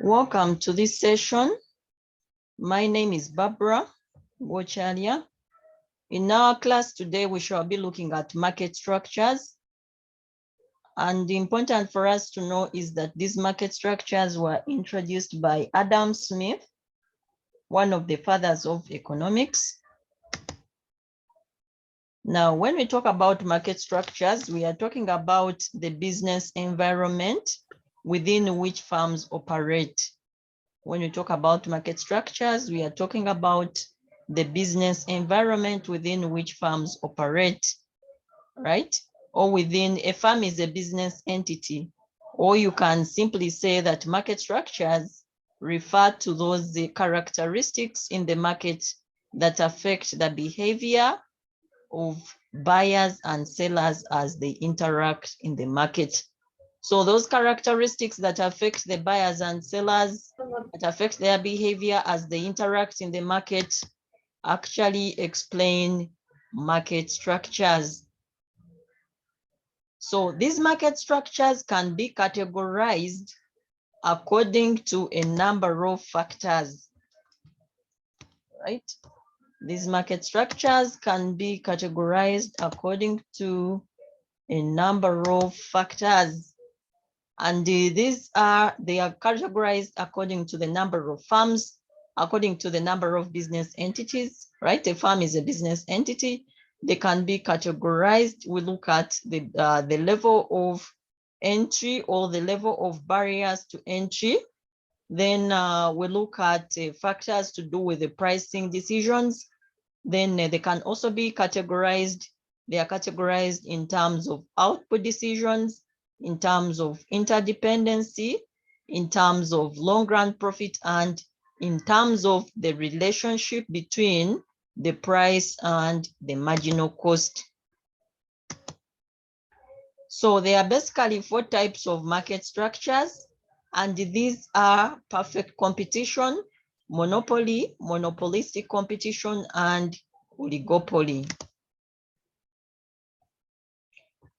Welcome to this session. My name is Barbara Gochalia. In our class today, we shall be looking at market structures. And the important for us to know is that these market structures were introduced by Adam Smith, one of the fathers of economics. Now, when we talk about market structures, we are talking about the business environment within which firms operate. When we talk about market structures, we are talking about the business environment within which firms operate, right? Or within a firm is a business entity. Or you can simply say that market structures refer to those characteristics in the market that affect the behavior of buyers and sellers as they interact in the market. So those characteristics that affect the buyers and sellers, that affect their behavior as they interact in the market, actually explain market structures. So these market structures can be categorized according to a number of factors, right? These market structures can be categorized according to a number of factors. And they are categorized according to the number of firms, according to the number of business entities, right? A firm is a business entity. They can be categorized. We look at the level of entry or the level of barriers to entry. Then we look at factors to do with the pricing decisions. Then they can also be categorized. They are categorized in terms of output decisions, in terms of interdependency, in terms of long-run profit, and in terms of the relationship between the price and the marginal cost. So there are basically 4 types of market structures, and these are perfect competition, monopoly, monopolistic competition, and oligopoly.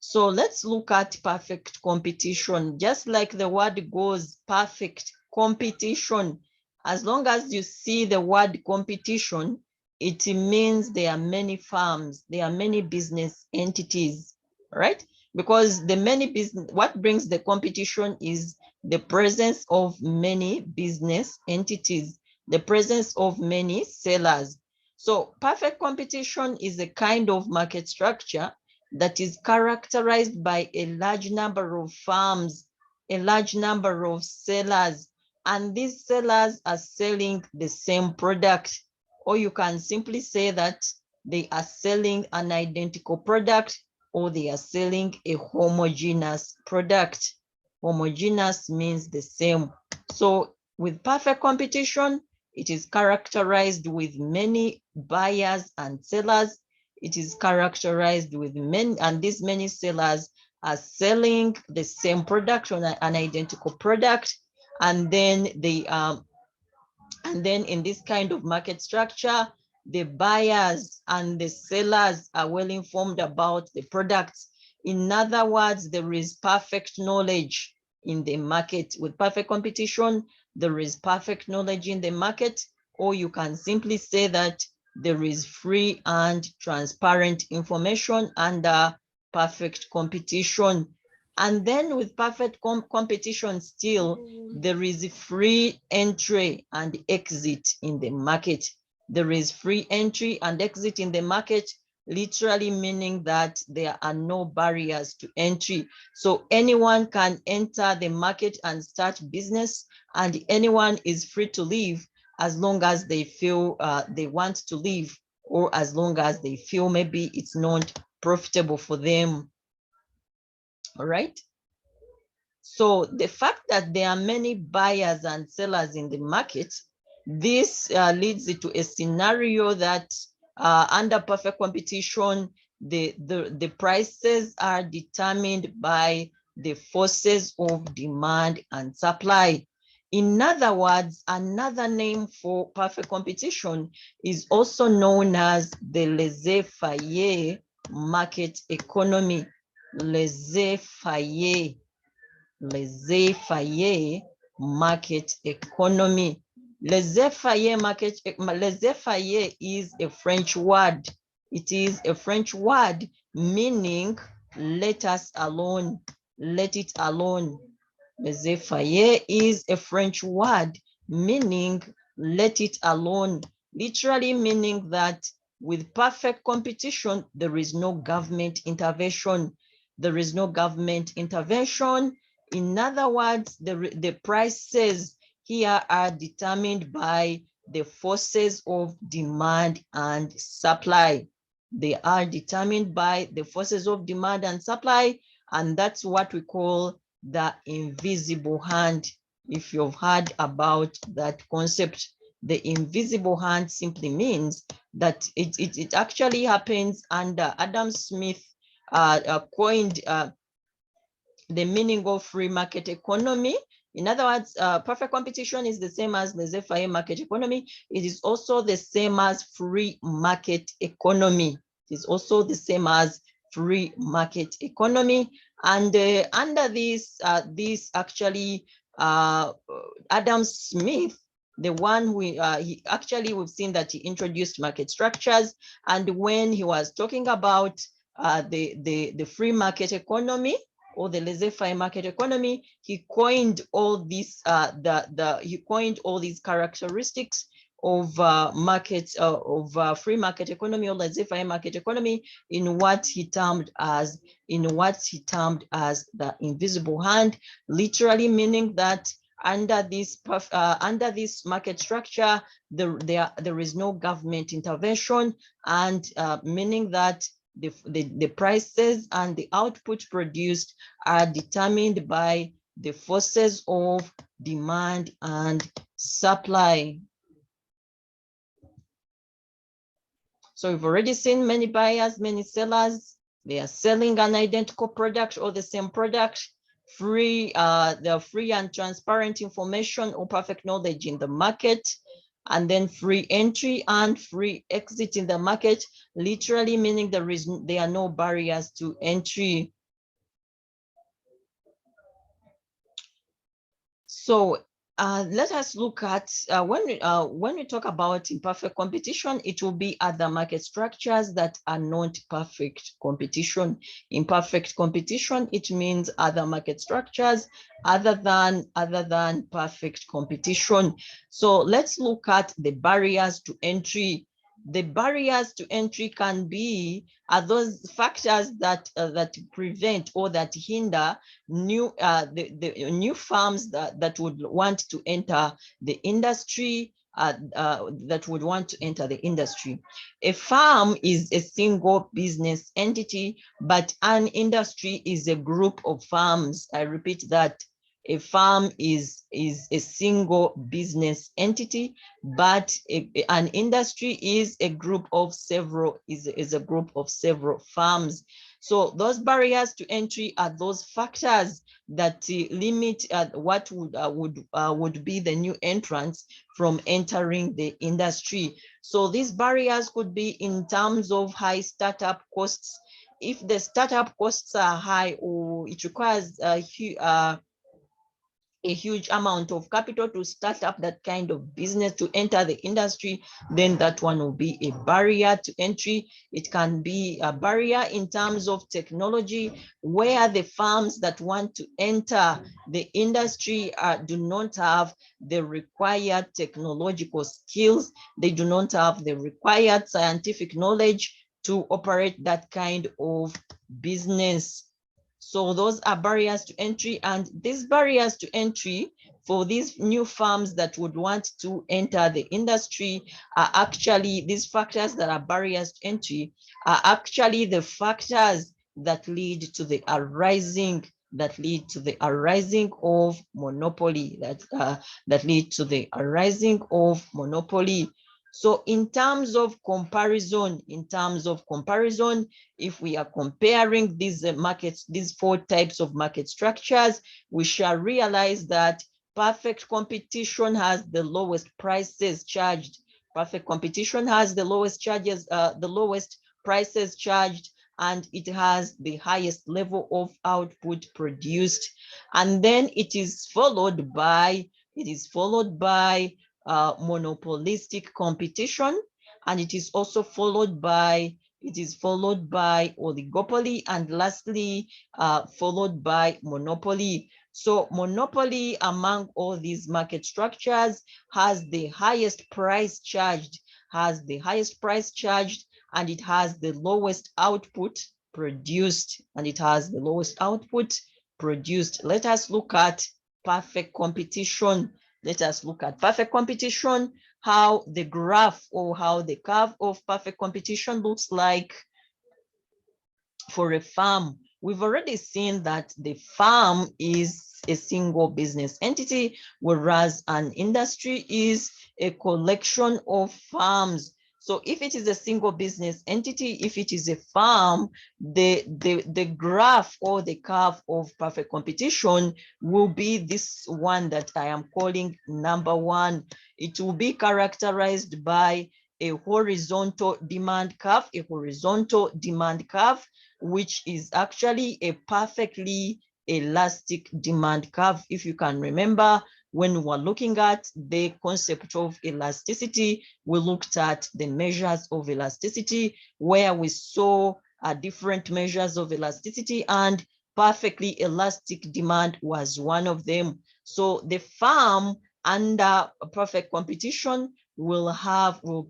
So let's look at perfect competition. Just like the word goes, perfect competition. As long as you see the word competition, it means there are many firms, there are many business entities, right? Because the many business, what brings the competition is the presence of many business entities, the presence of many sellers. So perfect competition is a kind of market structure that is characterized by a large number of firms, a large number of sellers, and these sellers are selling the same product. Or you can simply say that they are selling an identical product, or they are selling a homogeneous product. Homogeneous means the same. So with perfect competition, it is characterized with many buyers and sellers. It is characterized with many, and these many sellers are selling the same product or an identical product. And then in this kind of market structure, the buyers and the sellers are well informed about the products. In other words, there is perfect knowledge in the market. With perfect competition, there is perfect knowledge in the market, or you can simply say that there is free and transparent information under perfect competition. And then with perfect competition still, there is free entry and exit in the market. There is free entry and exit in the market, literally meaning that there are no barriers to entry. So anyone can enter the market and start business, and anyone is free to leave as long as they feel they want to leave, or as long as they feel maybe it's not profitable for them. All right. So the fact that there are many buyers and sellers in the market, this leads to a scenario that under perfect competition, the prices are determined by the forces of demand and supply. In other words, another name for perfect competition is also known as the laissez-faire market economy. Laissez-faire market economy. Laissez-faire is a French word. It is a French word meaning let us alone, let it alone. Laissez-faire is a French word meaning let it alone, literally meaning that with perfect competition, there is no government intervention. There is no government intervention. In other words, the prices here are determined by the forces of demand and supply. They are determined by the forces of demand and supply, and that's what we call the invisible hand. If you've heard about that concept, the invisible hand simply means that it actually happens under Adam Smith coined the meaning of free market economy. In other words, perfect competition is the same as laissez-faire market economy. It is also the same as free market economy. It is also the same as free market economy. And under this, actually, Adam Smith, the one who he actually, we've seen that he introduced market structures. And when he was talking about the free market economy, or the laissez-faire market economy, he coined all these he coined all these characteristics of free market economy or laissez-faire market economy in what he termed as the invisible hand, literally meaning that under this market structure, there is no government intervention, and meaning that the prices and the output produced are determined by the forces of demand and supply. So we've already seen many buyers, many sellers. They are selling an identical product or the same product. The free and transparent information or perfect knowledge in the market, and then free entry and free exit in the market, literally meaning there are no barriers to entry. So let us look at when we talk about imperfect competition, it will be other market structures that are not perfect competition. Imperfect competition, it means other market structures other than perfect competition. So let's look at the barriers to entry. The barriers to entry can be those factors that prevent or that hinder the new firms that would want to enter the industry, that would want to enter the industry. A firm is a single business entity, but an industry is a group of firms. I repeat that. A firm is a single business entity, but an industry is a group of several firms. So those barriers to entry are those factors that limit what would be the new entrants from entering the industry. So these barriers could be in terms of high startup costs. If the startup costs are high, or it requires a huge amount of capital to start up that kind of business, to enter the industry, then that one will be a barrier to entry. It can be a barrier in terms of technology, where the firms that want to enter the industry do not have the required technological skills. They do not have the required scientific knowledge to operate that kind of business. So those are barriers to entry, and these barriers to entry for these new firms that would want to enter the industry are actually, these factors that are barriers to entry are actually the factors that lead to the arising of monopoly, that lead to the arising of monopoly. So in terms of comparison, if we are comparing these markets, these four types of market structures, we shall realize that perfect competition has the lowest prices charged. Perfect competition has the lowest charges, the lowest prices charged, and it has the highest level of output produced. And then it is followed by monopolistic competition, and it is also followed by oligopoly, and lastly followed by monopoly. So monopoly among all these market structures has the highest price charged, and it has the lowest output produced, Let us look at perfect competition. How the graph, or how the curve of perfect competition looks like for a farm. We've already seen that the farm is a single business entity, whereas an industry is a collection of farms. So if it is a single business entity, if it is a farm, the graph or the curve of perfect competition will be this one that I am calling number one. It will be characterized by a horizontal demand curve, which is actually a perfectly elastic demand curve. If you can remember, when we were looking at the concept of elasticity, we looked at the measures of elasticity, where we saw different measures of elasticity, and perfectly elastic demand was one of them. So the farm under perfect competition will have a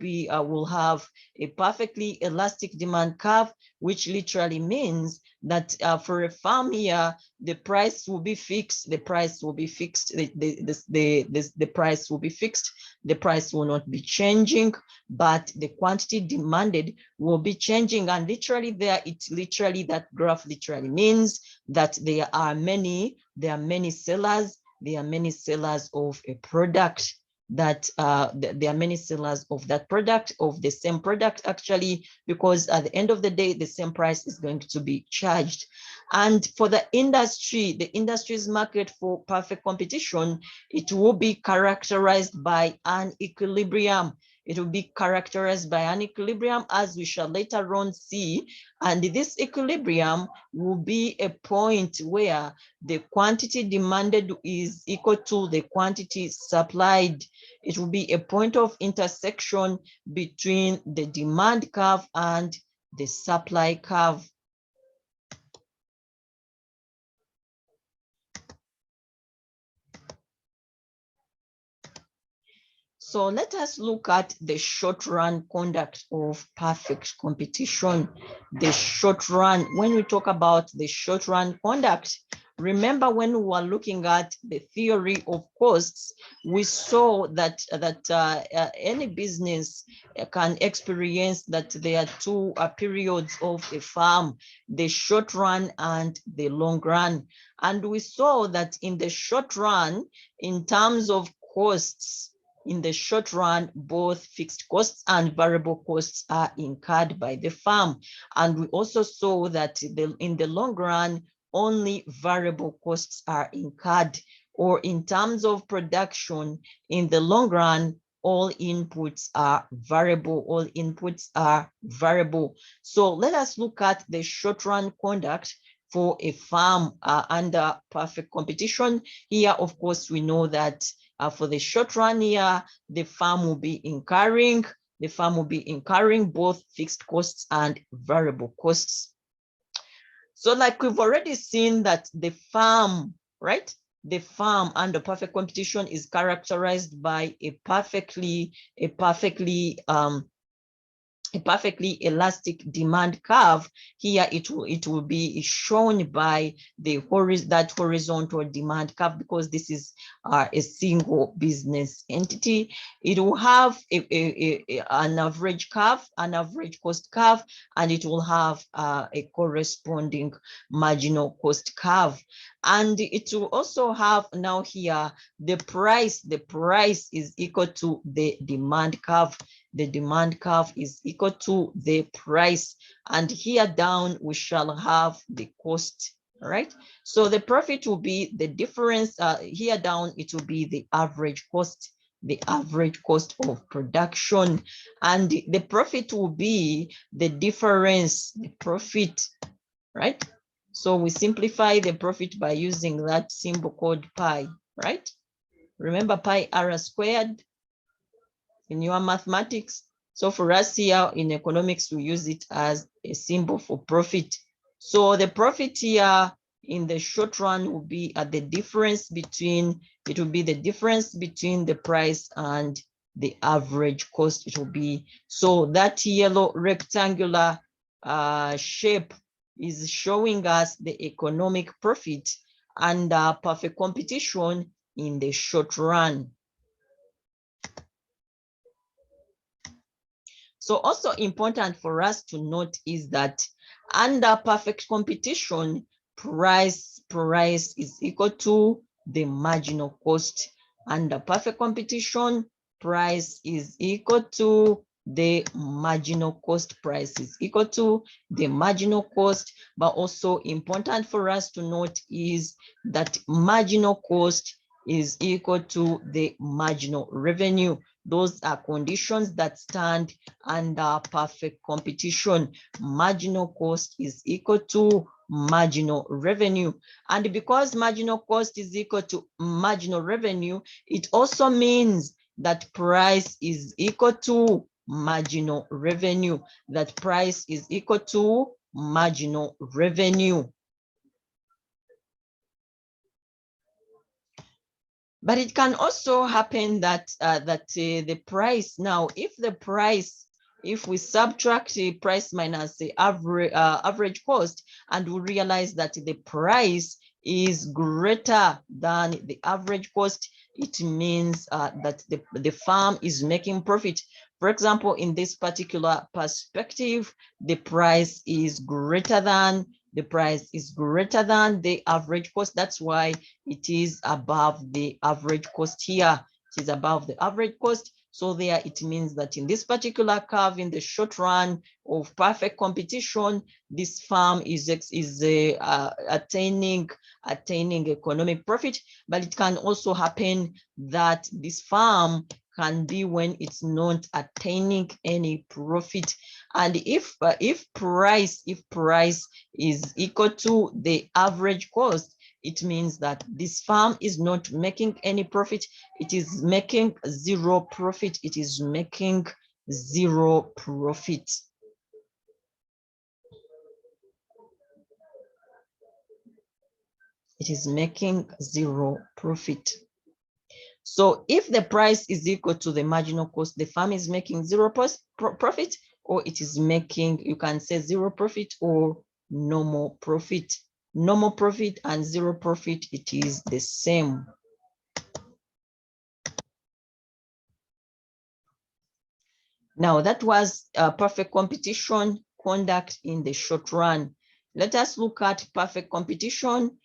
perfectly elastic demand curve, which literally means that for a farm here, the price will be fixed. The price will be fixed. The price will be fixed. The price will not be changing, but the quantity demanded will be changing. And that graph literally means that there are many sellers. There are many sellers of a product that there are many sellers of that product, of the same product actually, because at the end of the day, the same price is going to be charged. And for the industry's market for perfect competition, it will be characterized by an equilibrium. It will be characterized by an equilibrium, as we shall later on see. And this equilibrium will be a point where the quantity demanded is equal to the quantity supplied. It will be a point of intersection between the demand curve and the supply curve. So let us look at the short run conduct of perfect competition. The short run, when we talk about the short run conduct, remember when we were looking at the theory of costs, we saw that any business can experience that there are two periods of a farm, the short run and the long run. And we saw that in the short run, in terms of costs, in the short run, both fixed costs and variable costs are incurred by the farm. And we also saw that in the long run, only variable costs are incurred. Or in terms of production, in the long run, all inputs are variable. So let us look at the short run conduct for a farm under perfect competition. Here, of course, we know that for the short run here, the farm will be incurring both fixed costs and variable costs. So like we've already seen that the farm, right? The farm under perfect competition is characterized by a perfectly elastic demand curve. Here it will be shown by that horizontal demand curve, because this is a single business entity. It will have an average cost curve, and it will have a corresponding marginal cost curve. And it will also have now here the price. The price is equal to the demand curve. The demand curve is equal to the price. And here down, we shall have the cost, all right? So the profit will be the difference. Here down, it will be the average cost. the average cost of production, and the profit will be the difference, the profit, right? So we simplify the profit by using that symbol called pi, right? Remember pi r squared in your mathematics. So for us here in economics, we use it as a symbol for profit. So the profit here in the short run will be at the difference between, it will be the difference between the price and the average cost. It will be, so that yellow rectangular shape is showing us the economic profit under perfect competition in the short run. So also important for us to note is that under perfect competition, price is equal to the marginal cost. Under perfect competition, price is equal to the marginal cost. Price is equal to the marginal cost. But also important for us to note is that marginal cost is equal to the marginal revenue. Those are conditions that stand under perfect competition. Marginal cost is equal to marginal revenue. And because marginal cost is equal to marginal revenue, it also means that price is equal to marginal revenue. That price is equal to marginal revenue. But it can also happen that the price now, if we subtract the price minus the average cost, and we realize that the price is greater than the average cost, it means that the farm is making profit. For example, in this particular perspective, the price is greater than the average cost. That's why it is above the average cost here. It is above the average cost. So there it means that in this particular curve, in the short run of perfect competition, this farm is attaining economic profit. But it can also happen that this farm can be when it's not attaining any profit. And if price is equal to the average cost, it means that this farm is not making any profit. It is making zero profit. It is making zero profit. It is making zero profit. So if the price is equal to the marginal cost, the farm is making zero profit, or it is making, you can say zero profit or normal profit. Normal profit and zero profit, it is the same. Now that was perfect competition conduct in the short run. Let us look at perfect competition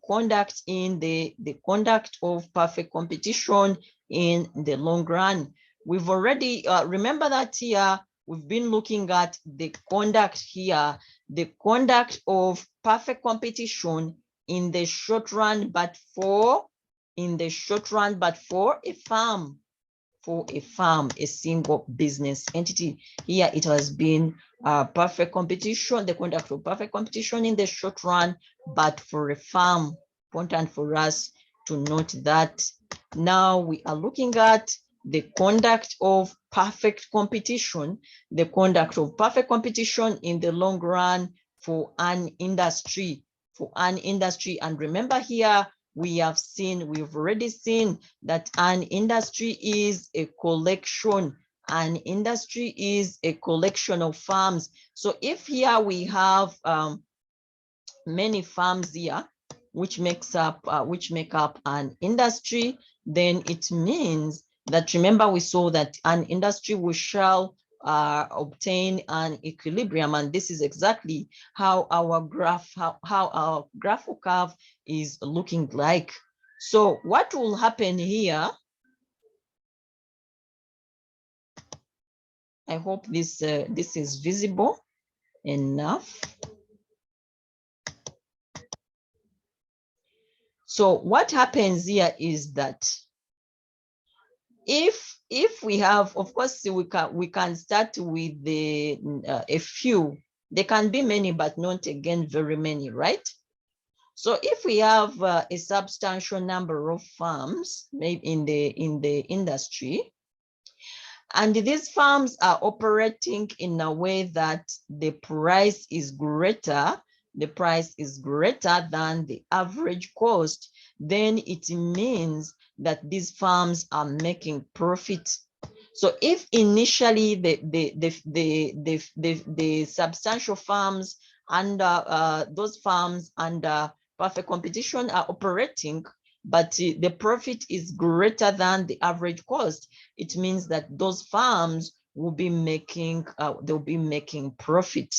conduct in the conduct of perfect competition in the long run. We've already remember that here we've been looking at the conduct here, the conduct of perfect competition in the short run, but for a farm. For a farm, a single business entity. Here it has been perfect competition, the conduct of perfect competition in the short run, but for a farm. Important for us to note that. Now we are looking at the conduct of perfect competition, the conduct of perfect competition in the long run for an industry, And remember here, we've already seen that an industry is a collection. An industry is a collection of farms. So if here we have many farms here, which make up an industry, then it means that, remember, we saw that an industry we shall obtain an equilibrium, and this is exactly how our graph curve is looking like. So what will happen here? I hope this is visible enough. So what happens here is that if we have, of course, we can start with the a few. There can be many, but not again very many, right? So if we have a substantial number of farms maybe in the industry, and these farms are operating in a way that the price is greater than the average cost, then it means that these farms are making profit. So if initially the substantial farms under those farms under perfect competition are operating, but the profit is greater than the average cost, it means that those farms will be making they'll be making profit.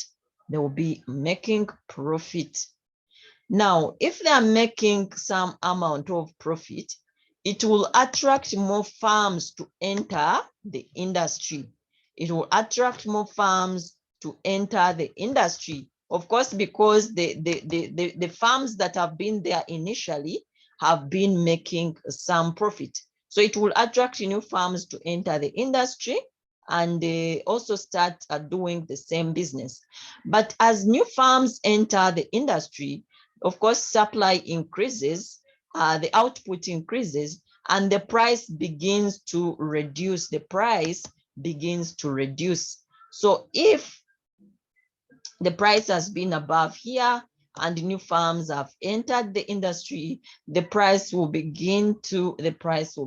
They will be making profit. Now, if they are making some amount of profit, it will attract more farms to enter the industry. It will attract more farms to enter the industry. Of course, because the farms that have been there initially have been making some profit. So it will attract new farms to enter the industry, and they also start doing the same business. But as new farms enter the industry, of course, supply increases, the output increases, and the price begins to reduce. The price begins to reduce. So if the price has been above here and new farms have entered the industry, the price will begin to reduce.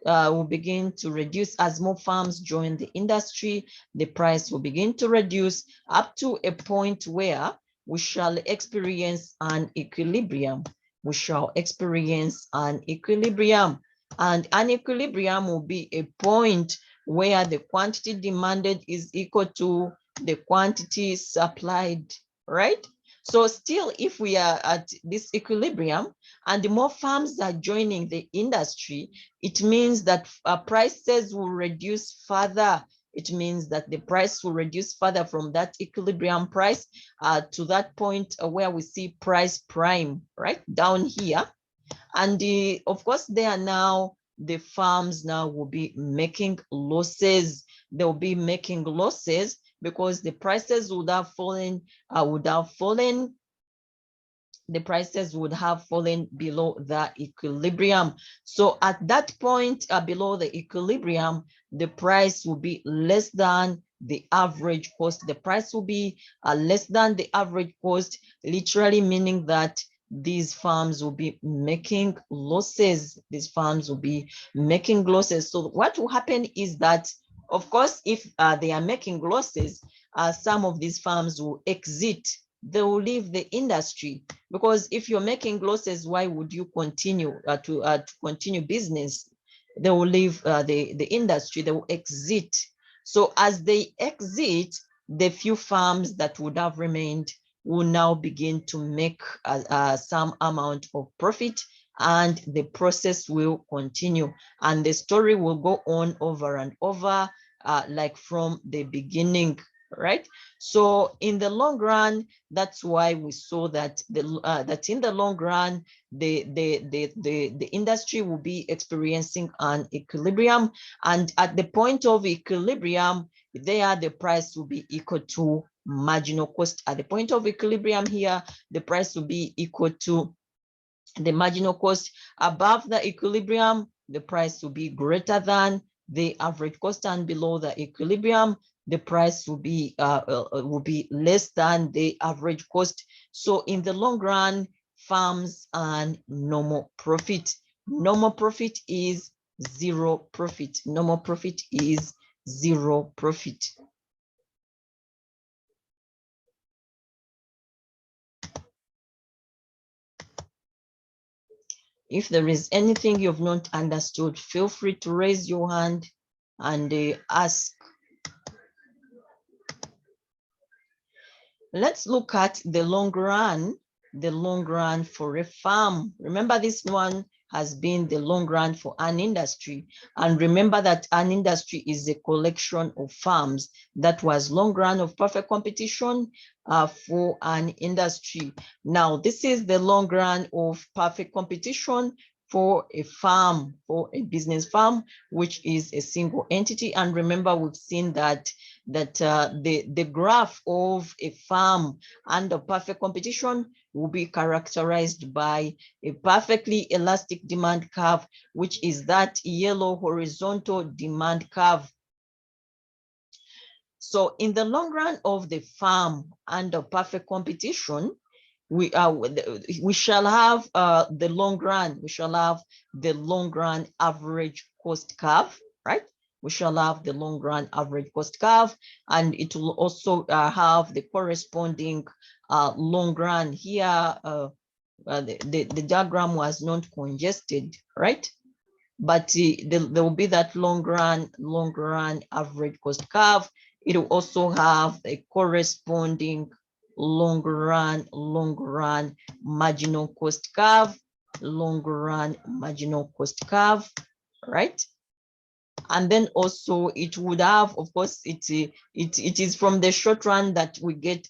Will begin to reduce as more farms join the industry. The price will begin to reduce up to a point where we shall experience an equilibrium. We shall experience an equilibrium, and an equilibrium will be a point where the quantity demanded is equal to the quantity supplied, right? So still, if we are at this equilibrium and the more farms are joining the industry, it means that prices will reduce further. It means that the price will reduce further from that equilibrium price to that point where we see price prime, right, down here. And of course, there now, the farms now will be making losses. They'll be making losses because the prices would have fallen, the prices would have fallen below the equilibrium. So at that point below the equilibrium, the price will be less than the average cost. The price will be less than the average cost, literally meaning that these farms will be making losses. These farms will be making losses. So what will happen is that, of course, if they are making losses, some of these farms will exit. They will leave the industry, because if you're making losses, why would you continue to continue business? They will leave the industry. They will exit. So as they exit, the few farms that would have remained will now begin to make some amount of profit, and the process will continue, and the story will go on over and over, like from the beginning, right? So in the long run, that's why we saw that that in the long run, the industry will be experiencing an equilibrium, and at the point of equilibrium, there the price will be equal to marginal cost. At the point of equilibrium here, the price will be equal to the marginal cost. Above the equilibrium, the price will be greater than the average cost, and below the equilibrium, the price will be less than the average cost. So in the long run, farms earn normal profit. Normal profit is zero profit. Normal profit is zero profit. If there is anything you've not understood, feel free to raise your hand and ask. Let's look at the long run for a farm. Remember, this one has been the long run for an industry. And remember that an industry is a collection of farms. That was long run of perfect competition for an industry. Now, this is the long run of perfect competition for a farm, for a business farm, which is a single entity. And remember, we've seen that the graph of a farm under perfect competition will be characterized by a perfectly elastic demand curve, which is that yellow horizontal demand curve. So in the long run of the farm under perfect competition, we shall have the long run. We shall have the long run average cost curve, right? We shall have the long run average cost curve, and it will also have the corresponding long run here. The diagram was not congested, right? But there will be that long run average cost curve. It will also have a corresponding long run marginal cost curve, long run marginal cost curve, right? And then also it would have, of course, it is from the short run that we get,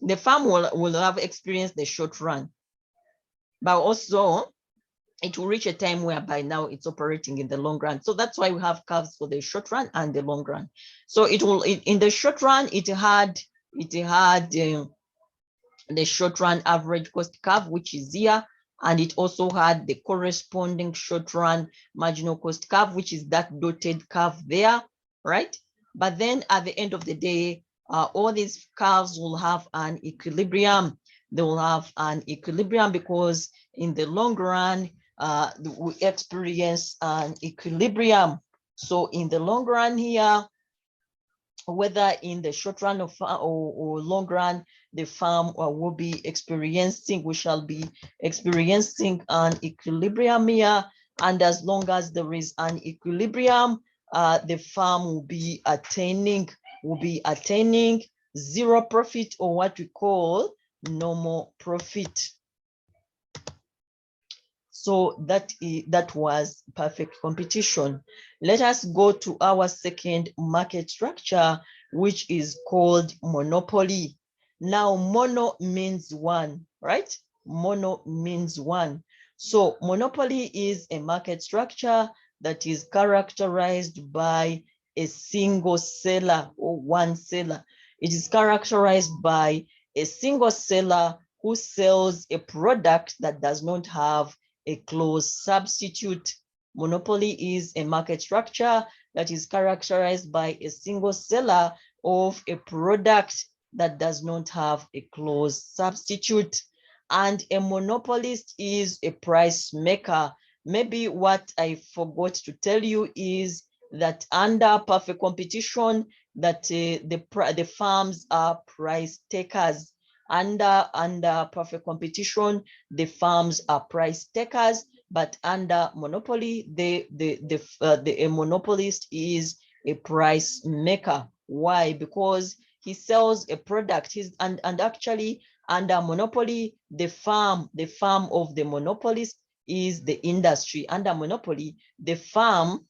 the farm will have experienced the short run, but also it will reach a time whereby now it's operating in the long run. So that's why we have curves for the short run and the long run. So in the short run, it had the short run average cost curve, which is here, and it also had the corresponding short run marginal cost curve, which is that dotted curve there, right? But then at the end of the day, all these curves will have an equilibrium. They will have an equilibrium because in the long run, we experience an equilibrium. So in the long run here, whether in the short run or long run, the farm will be experiencing, we shall be experiencing an equilibrium here. And as long as there is an equilibrium, the farm will be attaining zero profit, or what we call normal profit. So that was perfect competition. Let us go to our second market structure, which is called monopoly. Now, mono means one, right? Mono means one. So monopoly is a market structure that is characterized by a single seller or one seller. It is characterized by a single seller who sells a product that does not have a close substitute. Monopoly is a market structure that is characterized by a single seller of a product that does not have a close substitute. And a monopolist is a price maker. Maybe what I forgot to tell you is that under perfect competition, that the farms are price takers. Under perfect competition, the farms are price takers, but under monopoly, a monopolist is a price maker. Why? Because he sells a product. And actually under monopoly, the farm of the monopolist is the industry. Under monopoly, the farm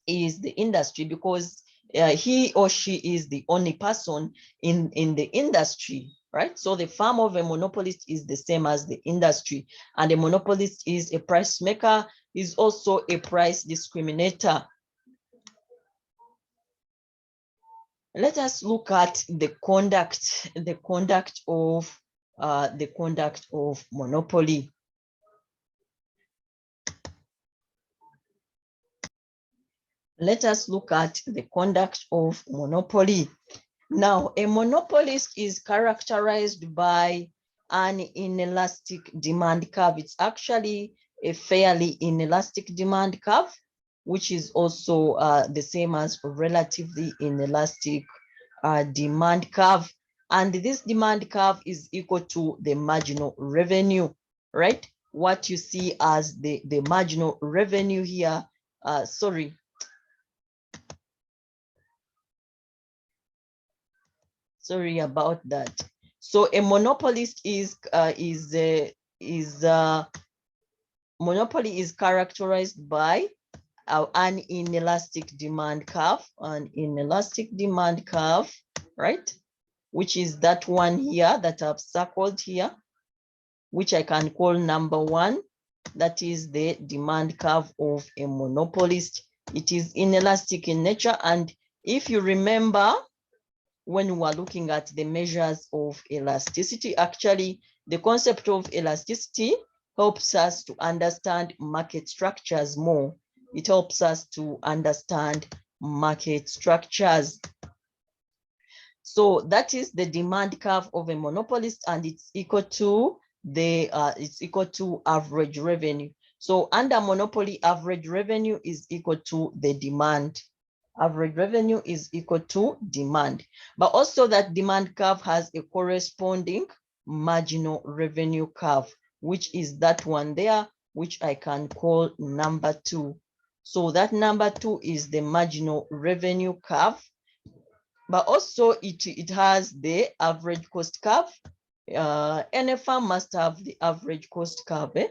is the industry, because he or she is the only person in the industry, right? So the farm of a monopolist is the same as the industry, and a monopolist is a price maker, is also a price discriminator. Let us look at the conduct of monopoly. Let us look at the conduct of monopoly. Now, a monopolist is characterized by an inelastic demand curve. It's actually a fairly inelastic demand curve, which is also the same as relatively inelastic demand curve. And this demand curve is equal to the marginal revenue, right? What you see as the marginal revenue here, sorry about that. So a monopolist monopoly is characterized by an inelastic demand curve, right? Which is that one here that I've circled here, which I can call number one. That is the demand curve of a monopolist. It is inelastic in nature. And if you remember, when we are looking at the measures of elasticity, actually, the concept of elasticity helps us to understand market structures more. It helps us to understand market structures. So that is the demand curve of a monopolist, and it's equal to average revenue. So under monopoly, average revenue is equal to the demand. Average revenue is equal to demand. But also that demand curve has a corresponding marginal revenue curve, which is that one there, which I can call number 2. So that number 2 is the marginal revenue curve. But also it has the average cost curve. Any firm must have the average cost curve,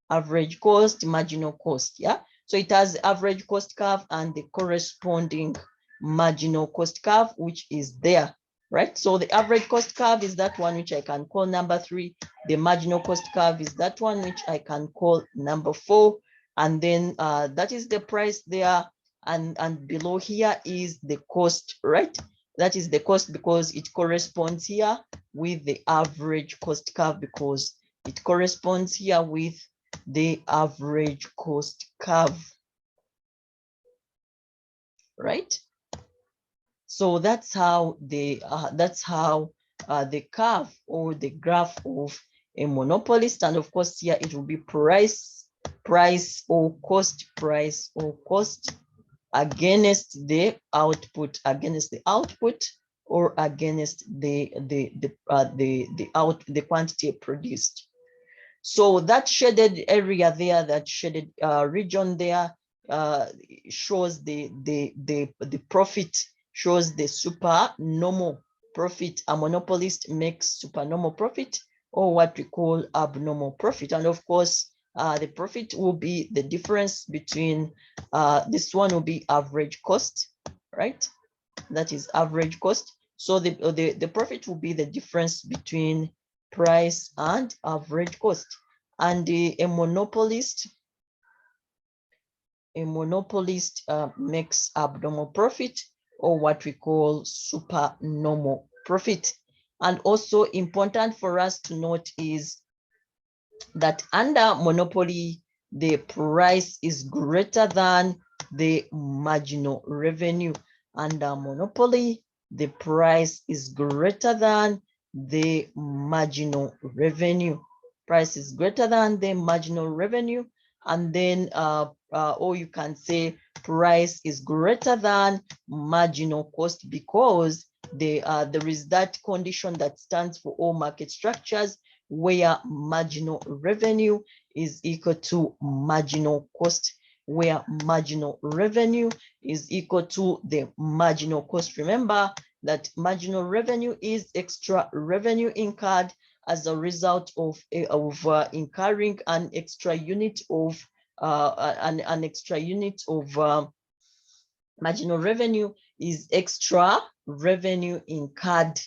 average cost, marginal cost, yeah? So it has average cost curve and the corresponding marginal cost curve, which is there, right? So the average cost curve is that one which I can call number 3. The marginal cost curve is that one which I can call number 4. And then that is the price there. And below here is the cost, right? That is the cost because it corresponds here with the average cost curve, because it corresponds here with the average cost curve, right? So that's how the curve or the graph of a monopolist. And of course here it will be price or cost, against the output, or against the quantity produced. So that shaded area there, that shaded region there, shows the profit, shows the supernormal profit. A monopolist makes supernormal profit, or what we call abnormal profit. And of course, the profit will be the difference between, this one will be average cost, right? That is average cost. So the profit will be the difference between price and average cost. And a monopolist makes abnormal profit, or what we call supernormal profit. And also important for us to note is that under monopoly, the price is greater than the marginal revenue. Under monopoly, the price is greater than the marginal revenue. Price is greater than the marginal revenue. And then, or you can say price is greater than marginal cost, because there is that condition that stands for all market structures, where marginal revenue is equal to marginal cost, where marginal revenue is equal to the marginal cost. Remember that marginal revenue is extra revenue incurred as a result of incurring an extra unit of marginal revenue is extra revenue incurred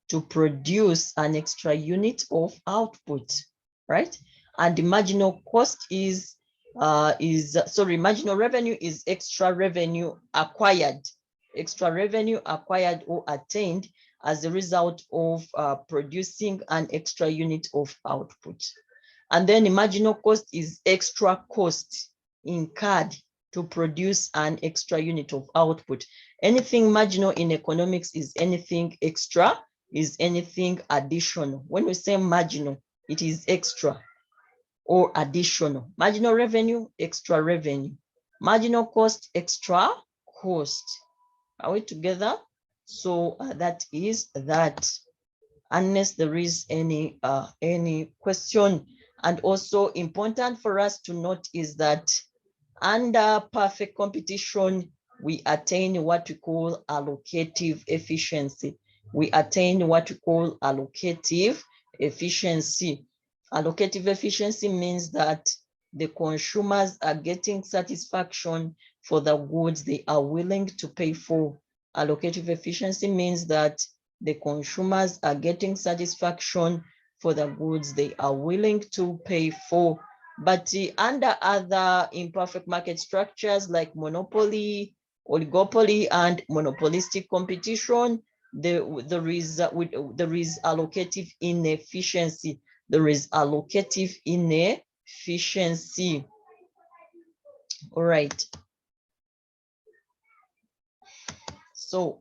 to produce an extra unit of output, right? And the marginal cost marginal revenue is extra revenue acquired or attained as a result of producing an extra unit of output. And then the marginal cost is extra cost incurred to produce an extra unit of output. Anything marginal in economics is anything extra, is anything additional. When we say marginal, it is extra or additional. Marginal revenue, extra revenue. Marginal cost, extra cost. Are we together? So that is that, unless there is any question. And also important for us to note is that under perfect competition, we attain what we call allocative efficiency. We attain what we call allocative efficiency. Allocative efficiency means that the consumers are getting satisfaction for the goods they are willing to pay for. Allocative efficiency means that the consumers are getting satisfaction for the goods they are willing to pay for. But under other imperfect market structures like monopoly, oligopoly, and monopolistic competition, there is allocative inefficiency. There is allocative inefficiency. All right. So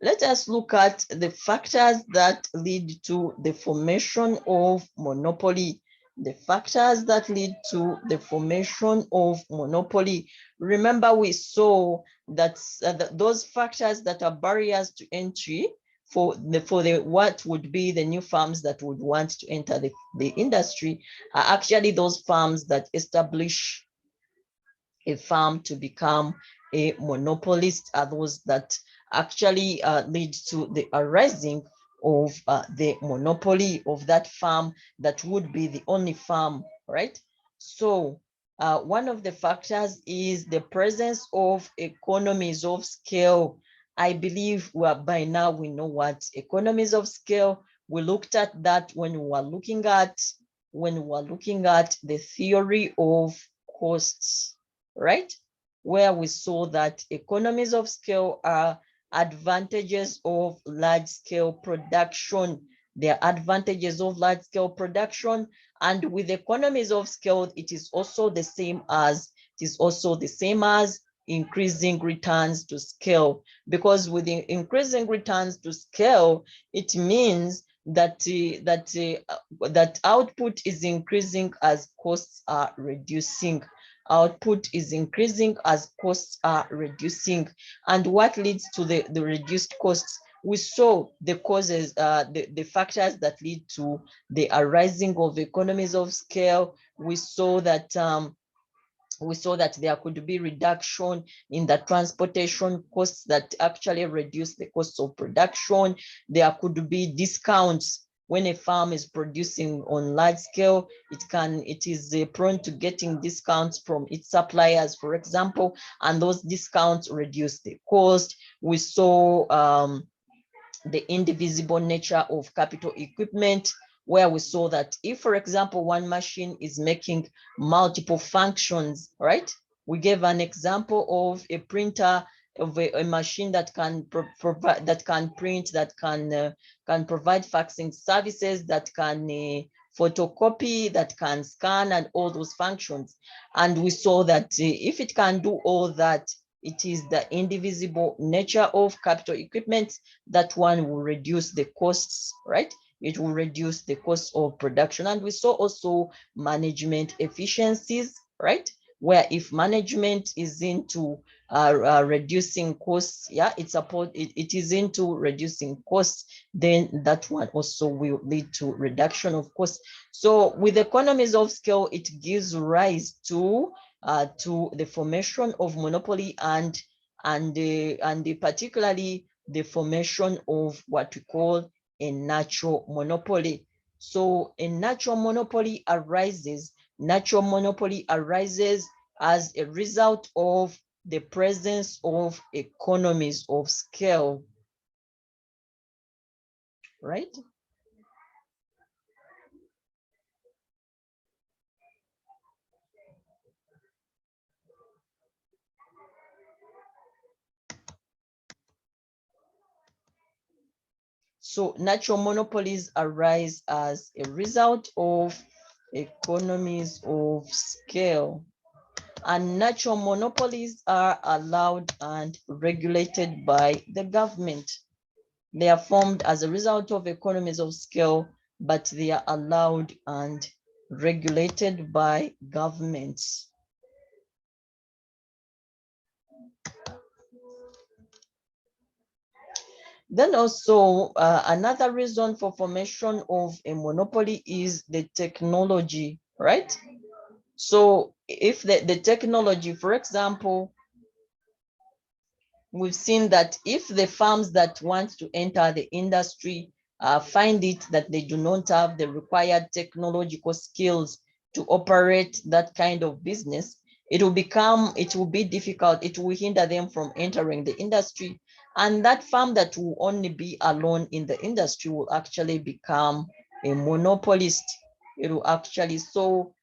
let us look at the factors that lead to the formation of monopoly. The factors that lead to the formation of monopoly. Remember, we saw that those factors that are barriers to entry for what would be the new firms that would want to enter the industry are actually those firms that establish a firm to become a monopolist, are those that actually lead to the arising of the monopoly of that farm that would be the only farm, right? So one of the factors is the presence of economies of scale. I believe by now we know what economies of scale. We looked at that when we were looking at the theory of costs, right? Where we saw that economies of scale are advantages of large scale production. There are advantages of large scale production, and with economies of scale, it is also the same as increasing returns to scale, because with the increasing returns to scale, it means that that output is increasing as costs are reducing. Output is increasing as costs are reducing. And what leads to the reduced costs? We saw the causes, the factors that lead to the arising of economies of scale. We saw that there could be reduction in the transportation costs that actually reduce the costs of production. There could be discounts. When a farm is producing on large scale, it is prone to getting discounts from its suppliers, for example, and those discounts reduce the cost. We saw the indivisible nature of capital equipment, where we saw that if, for example, one machine is making multiple functions, right? We gave an example of a printer, of a machine that can provide, that can print, that can provide faxing services, that can photocopy, that can scan, and all those functions. And we saw that if it can do all that, it is the indivisible nature of capital equipment that one will reduce the costs, right? It will reduce the cost of production. And we saw also management efficiencies, right? Where if management is into reducing costs, yeah, it is into reducing costs, then that one also will lead to reduction of costs. So with economies of scale, it gives rise to the formation of monopoly and particularly the formation of what we call a natural monopoly. So a natural monopoly arises as a result of the presence of economies of scale, right? So natural monopolies arise as a result of economies of scale. And natural monopolies are allowed and regulated by the government. They are formed as a result of economies of scale, but they are allowed and regulated by governments. Then also another reason for formation of a monopoly is the technology, right? So if the technology, for example, we've seen that if the firms that want to enter the industry find it that they do not have the required technological skills to operate that kind of business, it will be difficult, it will hinder them from entering the industry. And that firm that will only be alone in the industry will actually become a monopolist. It will actually, so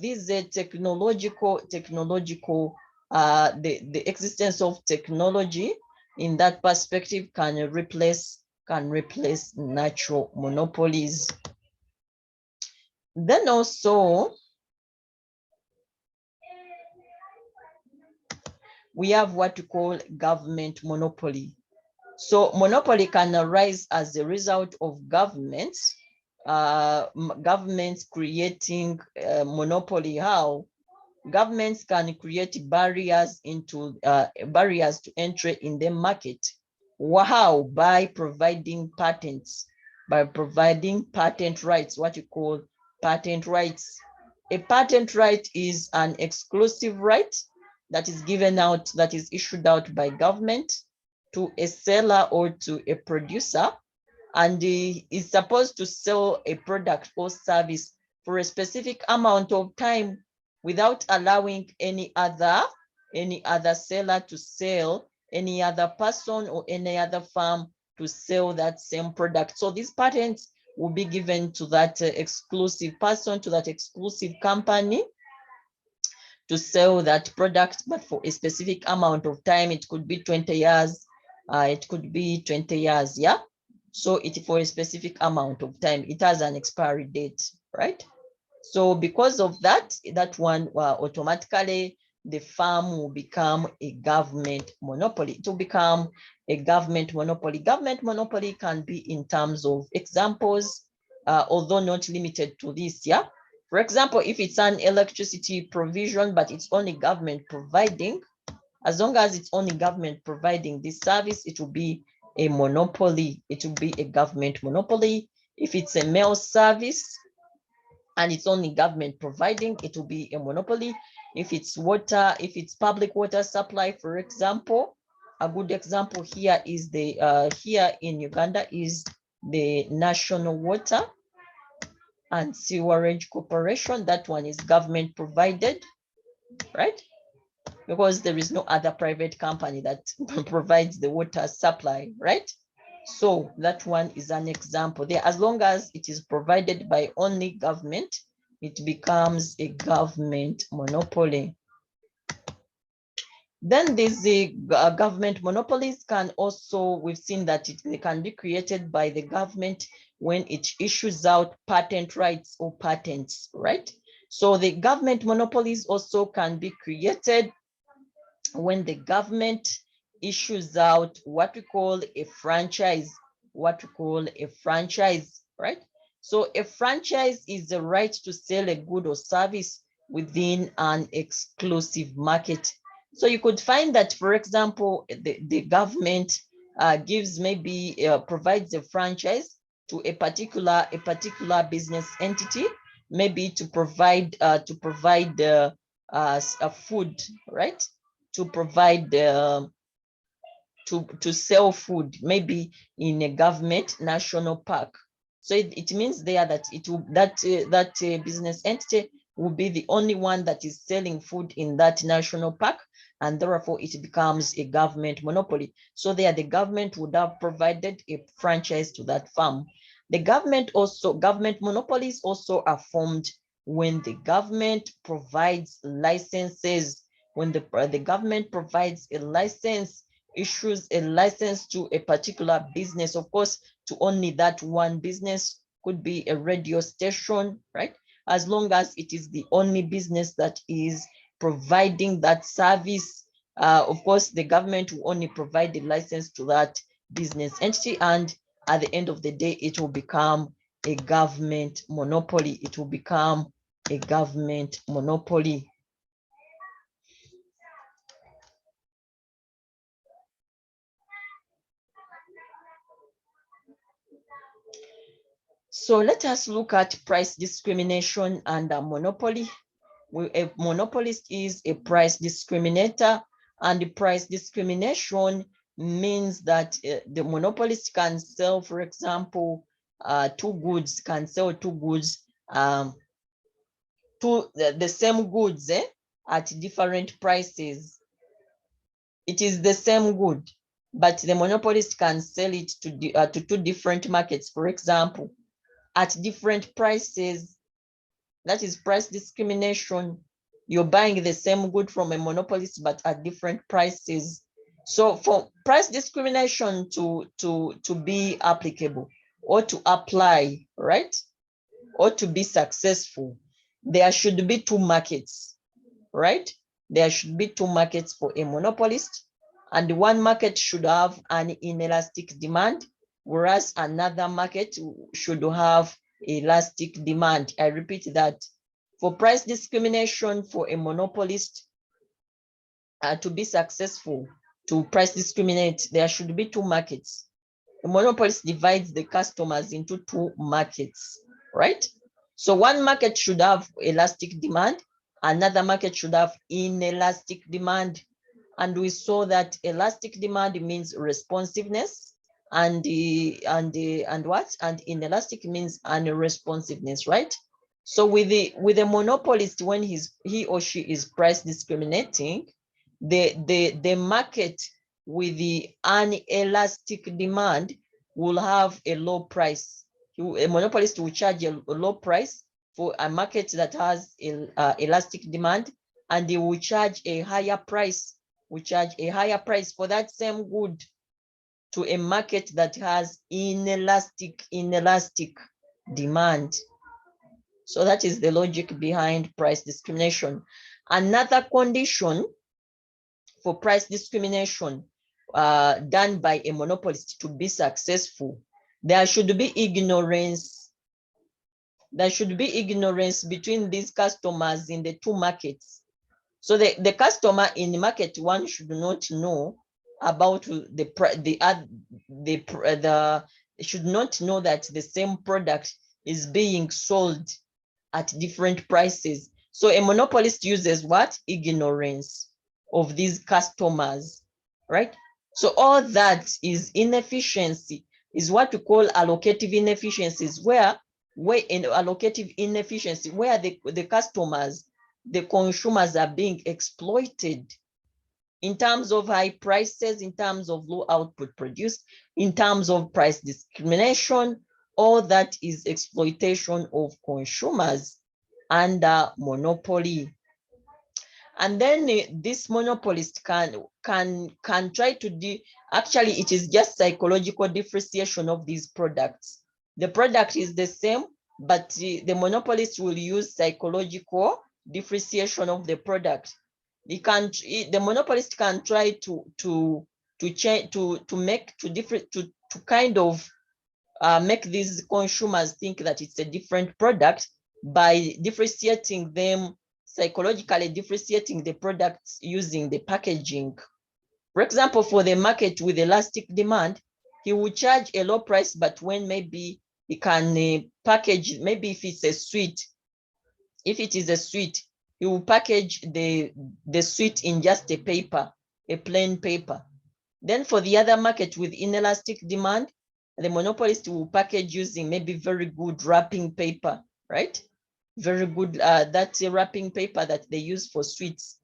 these technological, the existence of technology in that perspective can replace natural monopolies. Then also, we have what we call government monopoly. So monopoly can arise as a result of governments creating monopoly. How? Governments can create barriers to entry in the market. How? By providing patents, by providing patent rights, what you call patent rights. A patent right is an exclusive right that is given out, that is issued out by government to a seller or to a producer, and is supposed to sell a product or service for a specific amount of time without allowing any other seller to sell, any other person or any other firm to sell that same product. So these patents will be given to that exclusive person, to that exclusive company, to sell that product, but for a specific amount of time. It could be 20 years, it could be 20 years, yeah? So it for a specific amount of time, it has an expiry date, right? So because of that, that one automatically the farm will become a government monopoly. It will become a government monopoly. Government monopoly can be in terms of examples, although not limited to this, yeah? For example, if it's an electricity provision, but it's only government providing, as long as it's only government providing this service, it will be a monopoly. It will be a government monopoly. If it's a mail service and it's only government providing, it will be a monopoly. If it's water, if it's public water supply, for example, a good example here is here in Uganda is the National Water and Sewerage Corporation. That one is government provided, right? Because there is no other private company that provides the water supply, right? So that one is an example there. As long as it is provided by only government, it becomes a government monopoly. Then these government monopolies can also, we've seen that they can be created by the government when it issues out patent rights or patents, right? So the government monopolies also can be created when the government issues out what we call a franchise, right? So a franchise is the right to sell a good or service within an exclusive market. So you could find that, for example, the government gives maybe provides a franchise to a particular business entity, maybe to provide a food, right? To provide to sell food, maybe in a government national park. So it means there that it will that business entity will be the only one that is selling food in that national park, and therefore it becomes a government monopoly. So there the government would have provided a franchise to that farm. The government monopolies also are formed when the government provides licenses. When the government provides a license, issues a license to a particular business, of course, to only that one business, could be a radio station, right? As long as it is the only business that is providing that service, of course, the government will only provide the license to that business entity, and at the end of the day, it will become a government monopoly. It will become a government monopoly. So let us look at price discrimination and a monopoly. A monopolist is a price discriminator, and the price discrimination means that the monopolist can sell, for example, can sell two goods, the same goods at different prices. It is the same good, but the monopolist can sell it to two different markets, for example, at different prices. That is price discrimination. You're buying the same good from a monopolist, but at different prices. So for price discrimination to be applicable or to apply, right? Or to be successful, there should be two markets, right? There should be two markets for a monopolist, and one market should have an inelastic demand, whereas another market should have elastic demand. I repeat that. For price discrimination for a monopolist to be successful, to price discriminate, there should be two markets. The monopolist divides the customers into two markets, right? So one market should have elastic demand, another market should have inelastic demand. And we saw that elastic demand means responsiveness, and what? And inelastic means unresponsiveness, right? So with the monopolist, when he or she is price discriminating, the market with the inelastic demand will have a low price. A monopolist will charge a low price for a market that has elastic demand, and they will charge a higher price. We charge a higher price for that same good to a market that has inelastic demand. So that is the logic behind price discrimination. Another condition for price discrimination done by a monopolist to be successful, there should be ignorance. There should be ignorance between these customers in the two markets. So the customer in market one should not know about should not know that the same product is being sold at different prices. So a monopolist uses what? Ignorance of these customers, right? So all that is inefficiency, is what we call allocative inefficiencies, where in allocative inefficiency, where the customers, the consumers are being exploited in terms of high prices, in terms of low output produced, in terms of price discrimination. All that is exploitation of consumers under monopoly. And then this monopolist can try to actually, it is just psychological differentiation of these products. The product is the same, but the monopolist will use psychological differentiation of the product. The monopolist can try to change, to kind of make these consumers think that it's a different product by differentiating them, psychologically differentiating the products using the packaging. For example, for the market with elastic demand, he will charge a low price, but when maybe he can package, maybe if it's a sweet, if it is a sweet, he will package the sweet in just a paper, a plain paper. Then for the other market with inelastic demand, the monopolist will package using maybe very good wrapping paper, right? Very good, that's a wrapping paper that they use for sweets.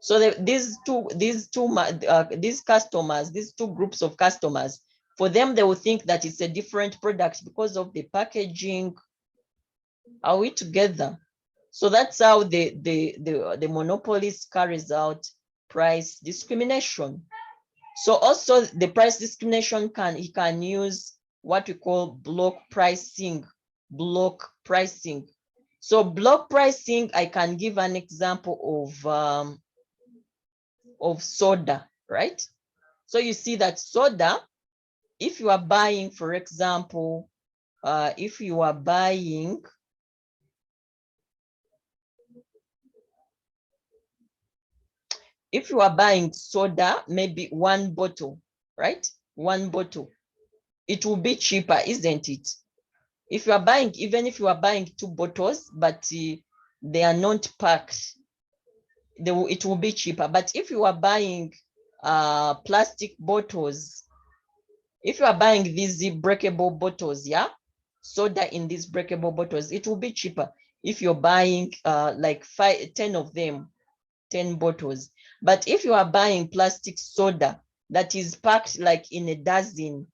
So these customers, these two groups of customers, for them, they will think that it's a different product because of the packaging. Are we together? So that's how the monopolist carries out price discrimination. So also the price discrimination he can use what we call block pricing. Block pricing. So block pricing, I can give an example of soda, right? So you see that soda, if you are buying, for example, if you are buying soda, maybe one bottle, right? One bottle, it will be cheaper, isn't it? If you are buying, even if you are buying two bottles, but they are not packed, it will be cheaper. But if you are buying plastic bottles, if you are buying these breakable bottles, yeah, soda in these breakable bottles, it will be cheaper if you're buying like 10 of them, 10 bottles. But if you are buying plastic soda that is packed like in a dozen,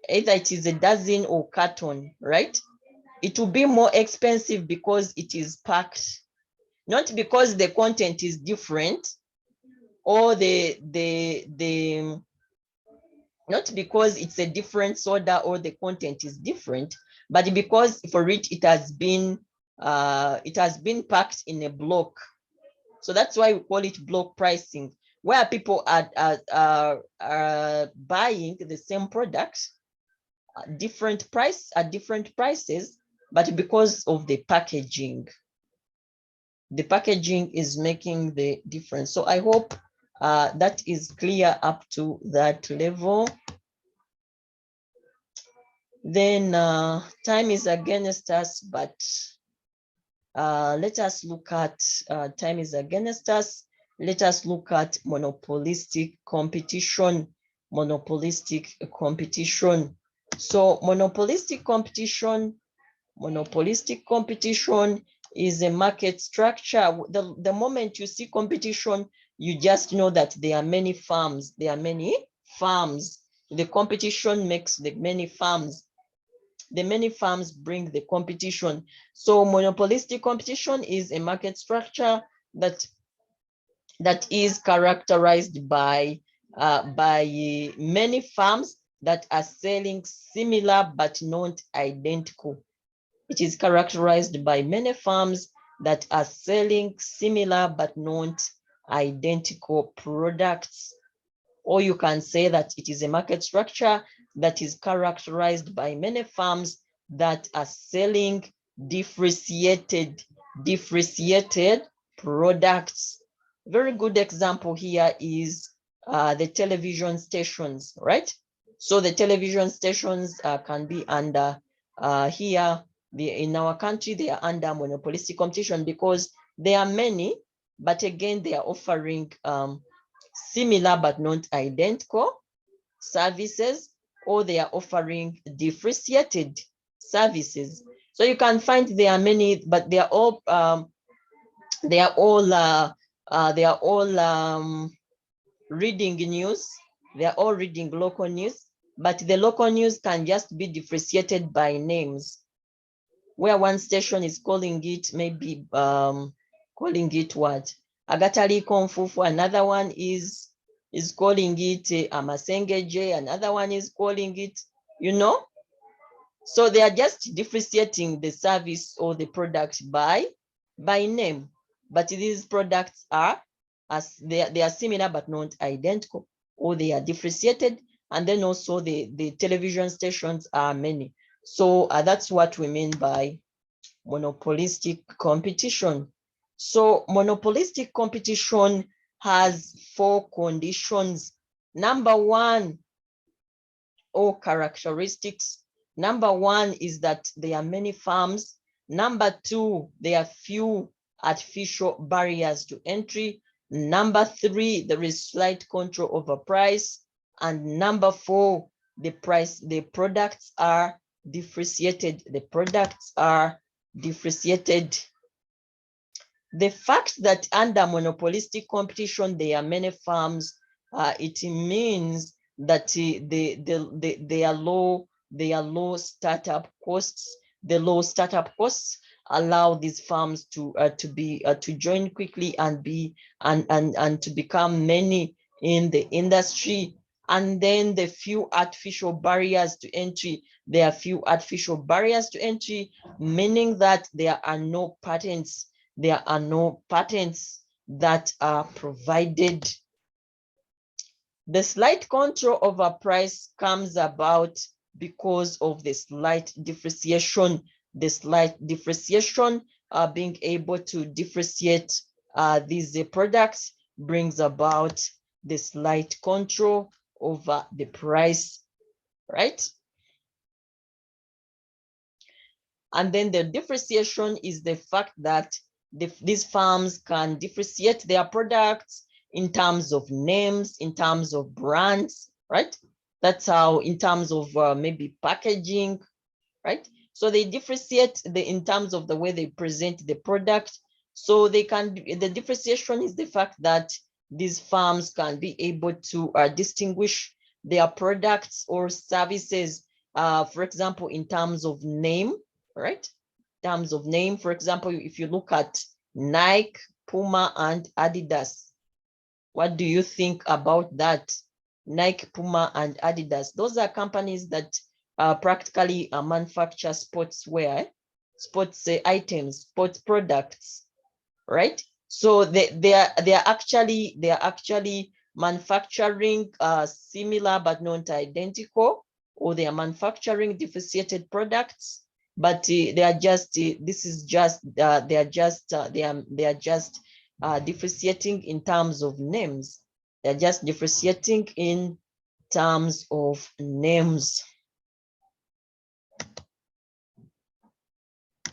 either it is a dozen or carton, right? it will be more expensive because it is packed, not because the content is different, or not because it's a different soda or the content is different, but because for it has been packed in a block. So that's why we call it block pricing, where people are buying the same product at different prices, but because of the packaging is making the difference. So I hope that is clear up to that level. Then time is against us, but let us look at time is against us. Let us look at monopolistic competition. So monopolistic competition is a market structure. The moment you see competition, you just know that there are many farms. The competition makes the many farms. The many farms bring the competition. So monopolistic competition is a market structure that is characterized by many farms that are selling similar but not identical. It is characterized by many farms that are selling similar but not identical products. Or you can say that it is a market structure that is characterized by many farms that are selling differentiated products. Very good example here is the television stations, right? So the television stations can be under here. In our country, they are under monopolistic competition because there are many, but again, they are offering similar but not identical services, or they are offering differentiated services. So you can find there are many, but they are all reading news. They are all reading local news, but the local news can just be differentiated by names, where one station is calling it maybe calling it what? Agatari Konfufu, another one is calling it Amasengeje, another one is calling it, So they are just differentiating the service or the product by name. But these products are they are similar but not identical, or they are differentiated. And then also the television stations are many. So that's what we mean by monopolistic competition. So monopolistic competition has 4 conditions. Number 1, or characteristics. Number 1 is that there are many farms. Number 2, there are few artificial barriers to entry. Number 3, there is slight control over price. And number 4, the products are differentiated. The fact that under monopolistic competition, there are many farms, it means that they are low startup costs. The low startup costs allow these farms to join quickly and to become many in the industry. And then the few artificial barriers to entry. There are few artificial barriers to entry, meaning that there are no patents. There are no patents that are provided. The slight control over price comes about because of the slight differentiation. The slight differentiation, being able to differentiate these products, brings about the slight control over the price, right? And then the differentiation is the fact that these farms can differentiate their products in terms of names, in terms of brands, right? That's how, in terms of maybe packaging, right? So they differentiate in terms of the way they present the product. So the differentiation is the fact that these farms can be able to distinguish their products or services, for example, in terms of name. right? Terms of name, for example, if you look at Nike, Puma, and Adidas, what do you think about that? Nike, Puma, and Adidas. Those are companies that practically manufacture sportswear, sports items, sports products, right? So they are actually manufacturing similar but not identical, or they are manufacturing differentiated products, but they are just this is just they are just differentiating in terms of names. They're just differentiating in terms of names.